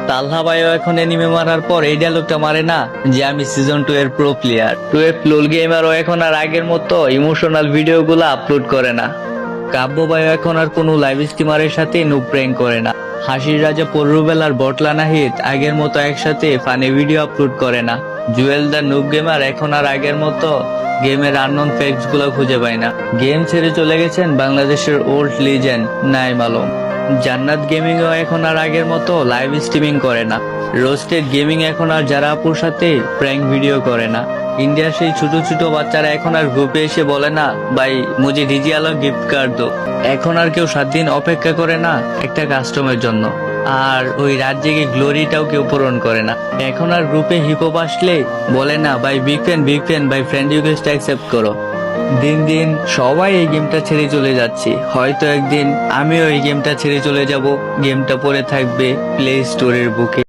তালহা ভাইও এখন এনিমে মারার পর এই ডায়লগটা মারে না যে আমি সিজন 2 এর প্রো প্লেয়ার। 12 লোল গেমারও এখন আর আগের মতো ইমোশনাল ভিডিও গুলো আপলোড করে না। কাব্য ভাইও এখন আর কোনো লাইভ স্ট্রিমারের সাথে নুব প্র্যাঙ্ক করে না। হাসির রাজা পররুবেল আর বটলা নাহিদ আগের মতো একসাথে ফানি ভিডিও আপলোড করে না। জুয়েল দা নুব গেমার এখন আর আগের মতো গেমের আননোন ফ্যাক্টস গুলো খুঁজে পায় না। গেম ছেড়ে চলে গেছেন বাংলাদেশের ওল্ড লিজেন্ড নাইম আলম। জান্নাত গেমিং ও এখন আর আগের মতো লাইভ স্ট্রিমিং করে না। রোস্টেড গেমিং এখন আর যারা আপুর সাথে প্র্যাঙ্ক ভিডিও করে না। ইন্ডিয়ার সেই ছোট ছোট বাচ্চারা এখন আর গ্রুপে এসে বলে না ভাই মুঝে ডিজি আলো গিফট কার্ড দো। এখন আর কেউ 7 দিন অপেক্ষা করে না একটা কাস্টমের জন্য। আর ওই রাত জেগে গ্লোরিটাও কেউ পূরণ করে না। এখন আর গ্রুপে হিপহপ আসলে বলে না ভাই বিগ ফ্যান ভাই ফ্রেন্ড রিকোয়েস্ট অ্যাকসেপ্ট করো। দিন দিন সবাই এই গেমটা ছেড়ে চলে যাচ্ছে। হয়তো একদিন আমিও এই গেমটা ছেড়ে চলে যাব। গেমটা পড়ে থাকবে প্লে স্টোরের বুকে।